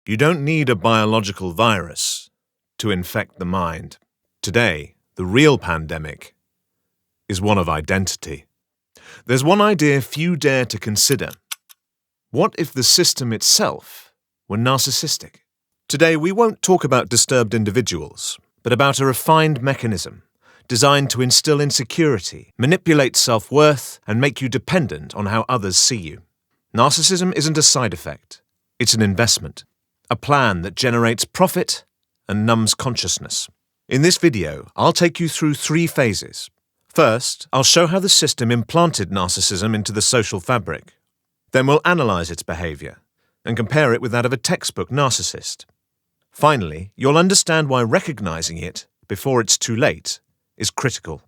You don't need a biological virus to infect the mind. Today, the real pandemic is one of identity. There's one idea few dare to consider. What if the system itself were narcissistic? Today, we won't talk about disturbed individuals, but about a refined mechanism designed to instill insecurity, manipulate self-worth, and make you dependent on how others see you. Narcissism isn't a side effect. It's an investment, a plan that generates profit and numbs consciousness. In this video, I'll take you through 3 phases. First, I'll show how the system implanted narcissism into the social fabric. Then we'll analyze its behavior and compare it with that of a textbook narcissist. Finally, you'll understand why recognizing it before it's too late is critical.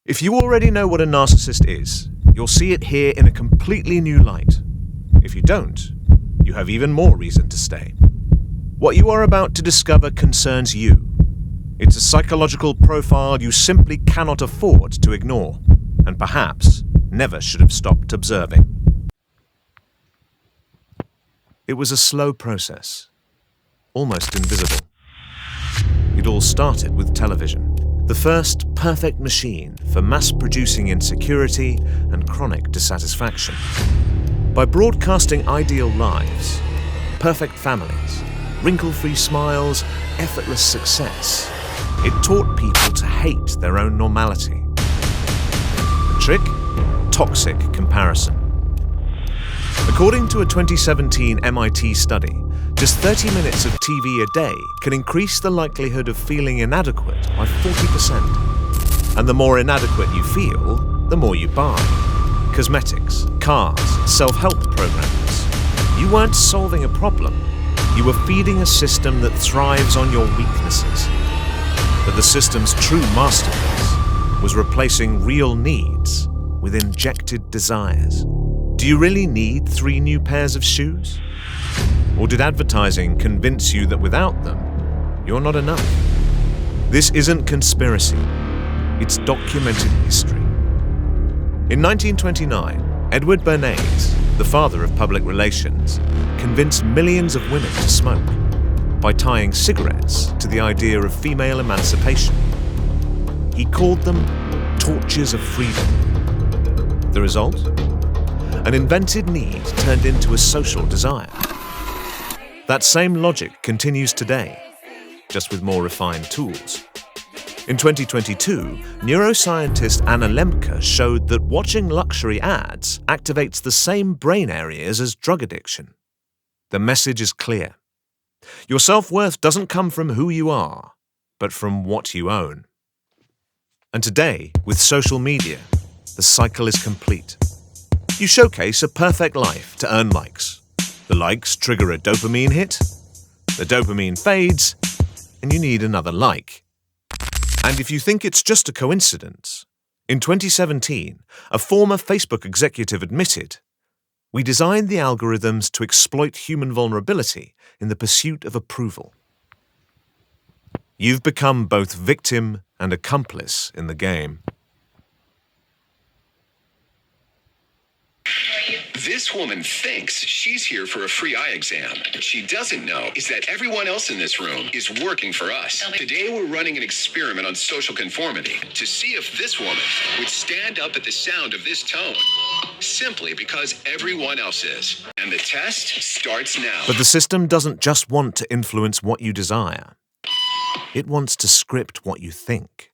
If you already know what a narcissist is, you'll see it here in a completely new light. If you don't, you have even more reason to stay. What you are about to discover concerns you. It's a psychological profile you simply cannot afford to ignore, and perhaps never should have stopped observing. It was a slow process, almost invisible. It all started with television, the first perfect machine for mass-producing insecurity and chronic dissatisfaction. By broadcasting ideal lives, perfect families, wrinkle-free smiles, effortless success, it taught people to hate their own normality. The trick? Toxic comparison. According to a 2017 MIT study, just 30 minutes of TV a day can increase the likelihood of feeling inadequate by 40%. And the more inadequate you feel, the more you buy. Cosmetics, cars, self-help programs. You weren't solving a problem. You were feeding a system that thrives on your weaknesses. But the system's true masterpiece was replacing real needs with injected desires. Do you really need 3 new pairs of shoes? Or did advertising convince you that without them, you're not enough? This isn't conspiracy. It's documented history. In 1929, Edward Bernays, the father of public relations, convinced millions of women to smoke by tying cigarettes to the idea of female emancipation. He called them torches of freedom. The result? An invented need turned into a social desire. That same logic continues today, just with more refined tools. In 2022, neuroscientist Anna Lemke showed that watching luxury ads activates the same brain areas as drug addiction. The message is clear. Your self-worth doesn't come from who you are, but from what you own. And today, with social media, the cycle is complete. You showcase a perfect life to earn likes. The likes trigger a dopamine hit, the dopamine fades, and you need another like. And if you think it's just a coincidence, in 2017, a former Facebook executive admitted, "We designed the algorithms to exploit human vulnerability in the pursuit of approval." You've become both victim and accomplice in the game. This woman thinks she's here for a free eye exam. What she doesn't know is that everyone else in this room is working for us. Today we're running an experiment on social conformity to see if this woman would stand up at the sound of this tone, simply because everyone else is. And the test starts now. But the system doesn't just want to influence what you desire. It wants to script what you think.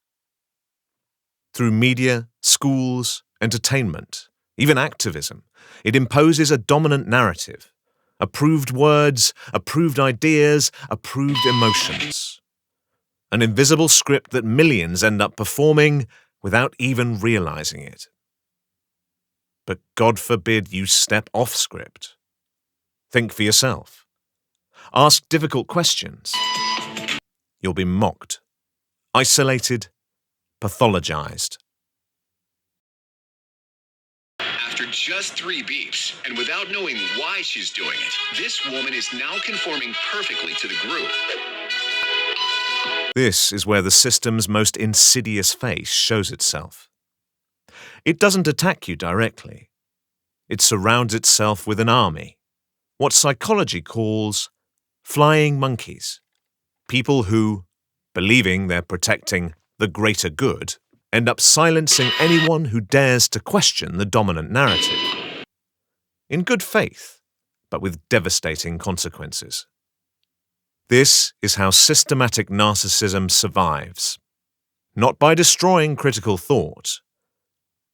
Through media, schools, entertainment, even activism, it imposes a dominant narrative. Approved words, approved ideas, approved emotions. An invisible script that millions end up performing without even realizing it. But God forbid you step off script. Think for yourself. Ask difficult questions. You'll be mocked, isolated, pathologized. After just 3 beeps, and without knowing why she's doing it, this woman is now conforming perfectly to the group. This is where the system's most insidious face shows itself. It doesn't attack you directly. It surrounds itself with an army, what psychology calls flying monkeys, people who, believing they're protecting the greater good, end up silencing anyone who dares to question the dominant narrative. In good faith, but with devastating consequences. This is how systematic narcissism survives. Not by destroying critical thought,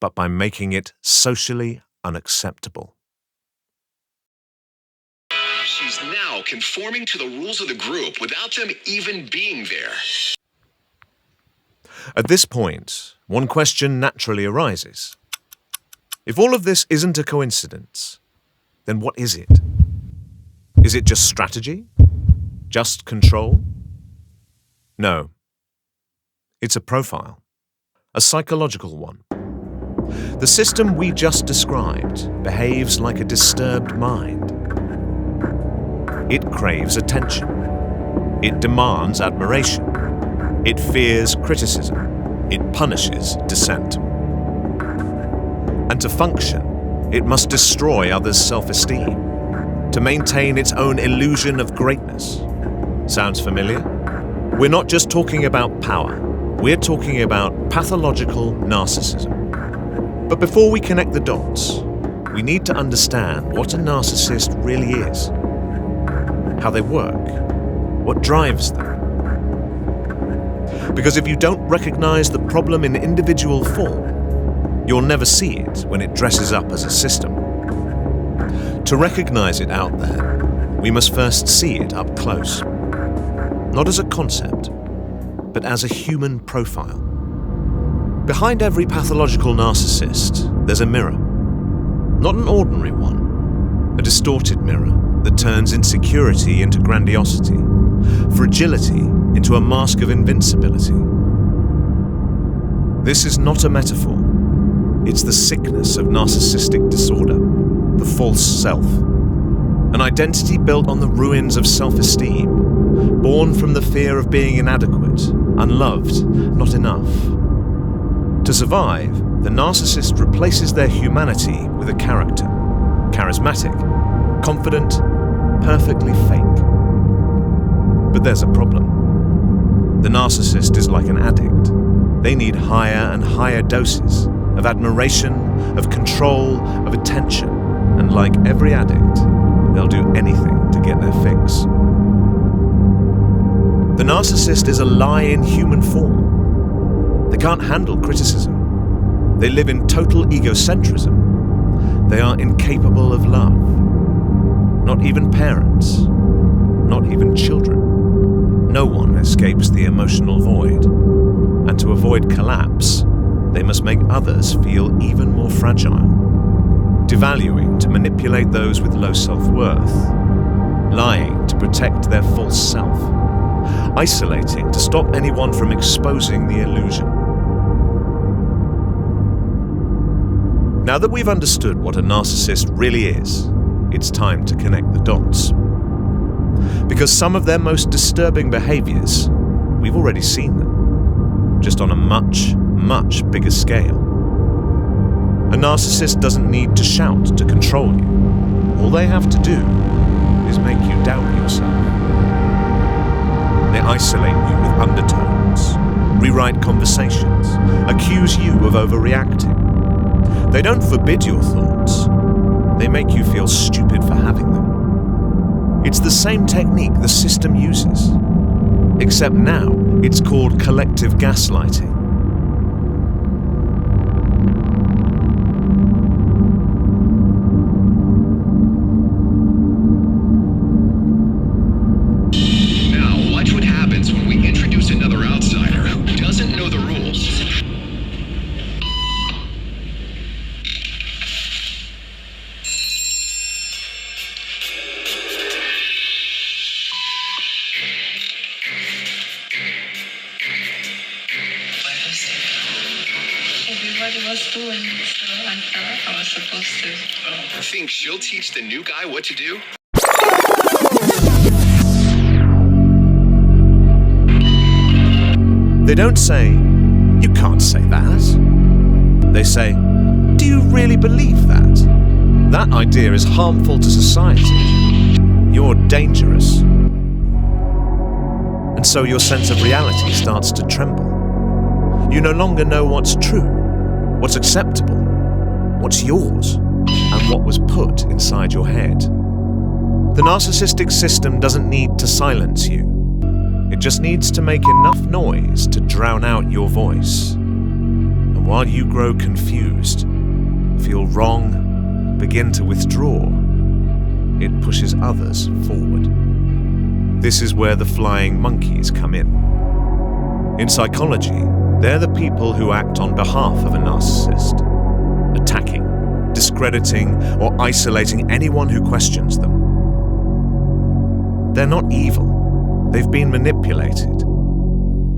but by making it socially unacceptable. She's now conforming to the rules of the group without them even being there. At this point, one question naturally arises. If all of this isn't a coincidence, then what is it? Is it just strategy? Just control? No. It's a profile. A psychological one. The system we just described behaves like a disturbed mind. It craves attention. It demands admiration. It fears criticism. It punishes dissent. And to function, it must destroy others' self-esteem, to maintain its own illusion of greatness. Sounds familiar? We're not just talking about power. We're talking about pathological narcissism. But before we connect the dots, we need to understand what a narcissist really is, how they work, what drives them. Because if you don't recognize the problem in individual form, you'll never see it when it dresses up as a system. To recognize it out there, we must first see it up close. Not as a concept, but as a human profile. Behind every pathological narcissist, there's a mirror. Not an ordinary one, a distorted mirror that turns insecurity into grandiosity, fragility into a mask of invincibility. This is not a metaphor. It's the sickness of narcissistic disorder, the false self. An identity built on the ruins of self-esteem, born from the fear of being inadequate, unloved, not enough. To survive, the narcissist replaces their humanity with a character, charismatic, confident, perfectly fake. But there's a problem. The narcissist is like an addict. They need higher and higher doses of admiration, of control, of attention, and like every addict, they'll do anything to get their fix. The narcissist is a lie in human form. They can't handle criticism. They live in total egocentrism. They are incapable of love. Not even parents. Not even children. No one escapes the emotional void. And to avoid collapse, they must make others feel even more fragile. Devaluing to manipulate those with low self-worth. Lying to protect their false self. Isolating to stop anyone from exposing the illusion. Now that we've understood what a narcissist really is, it's time to connect the dots. Because some of their most disturbing behaviors, we've already seen them, just on a much, much bigger scale. A narcissist doesn't need to shout to control you. All they have to do is make you doubt yourself. They isolate you with undertones, rewrite conversations, accuse you of overreacting. They don't forbid your thoughts. They make you feel stupid for having them. It's the same technique the system uses, except now it's called collective gaslighting. Everybody was doing it, so I thought I was supposed to. Think she'll teach the new guy what to do? They don't say, "You can't say that." They say, "Do you really believe that? That idea is harmful to society. You're dangerous." And so your sense of reality starts to tremble. You no longer know what's true, what's acceptable, what's yours, and what was put inside your head. The narcissistic system doesn't need to silence you. It just needs to make enough noise to drown out your voice. And while you grow confused, feel wrong, begin to withdraw, it pushes others forward. This is where the flying monkeys come in. In psychology, they're the people who act on behalf of a narcissist, attacking, discrediting, or isolating anyone who questions them. They're not evil. They've been manipulated.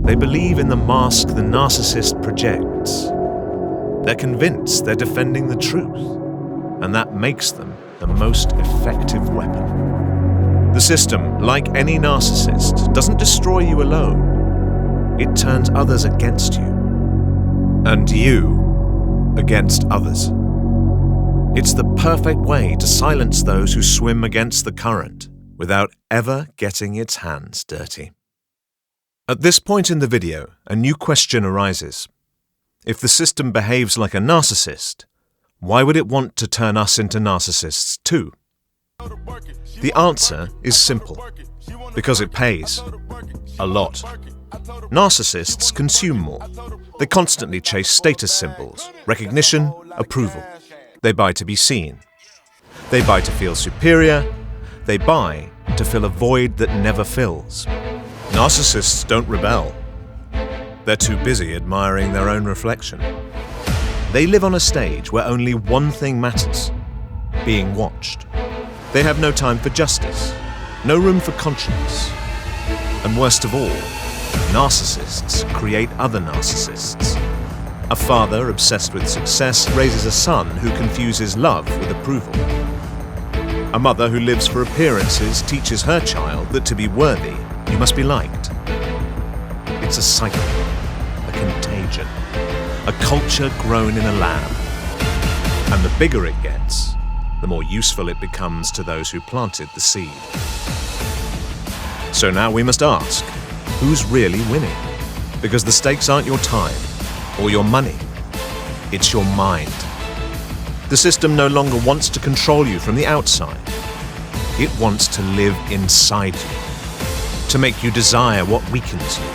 They believe in the mask the narcissist projects. They're convinced they're defending the truth, and that makes them the most effective weapon. The system, like any narcissist, doesn't destroy you alone. It turns others against you, and you against others. It's the perfect way to silence those who swim against the current without ever getting its hands dirty. At this point in the video, a new question arises. If the system behaves like a narcissist, why would it want to turn us into narcissists too? The answer is simple. Because it pays. A lot. Narcissists consume more. They constantly chase status symbols, recognition, approval. They buy to be seen. They buy to feel superior. They buy to fill a void that never fills. Narcissists don't rebel. They're too busy admiring their own reflection. They live on a stage where only one thing matters: being watched. They have no time for justice, no room for conscience. And worst of all, narcissists create other narcissists. A father obsessed with success raises a son who confuses love with approval. A mother who lives for appearances teaches her child that to be worthy, you must be liked. It's a cycle, a contagion, a culture grown in a lab. And the bigger it gets, the more useful it becomes to those who planted the seed. So now we must ask, who's really winning? Because the stakes aren't your time or your money, it's your mind. The system no longer wants to control you from the outside. It wants to live inside you, to make you desire what weakens you,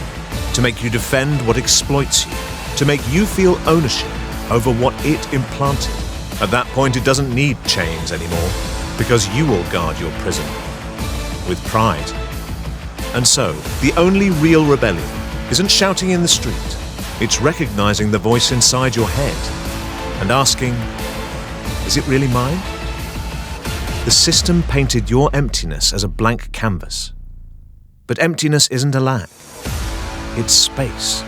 to make you defend what exploits you, to make you feel ownership over what it implanted. At that point, it doesn't need chains anymore, because you will guard your prison with pride. And so, the only real rebellion isn't shouting in the street. It's recognizing the voice inside your head and asking, is it really mine? The system painted your emptiness as a blank canvas. But emptiness isn't a lack. It's space.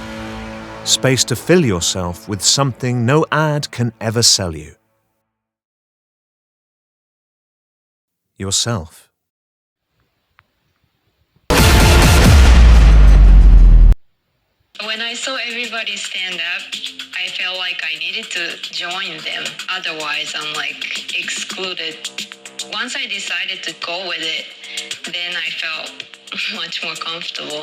Space to fill yourself with something no ad can ever sell you. Yourself. When I saw everybody stand up, I felt like I needed to join them. Otherwise, I'm like excluded. Once I decided to go with it, then I felt much more comfortable.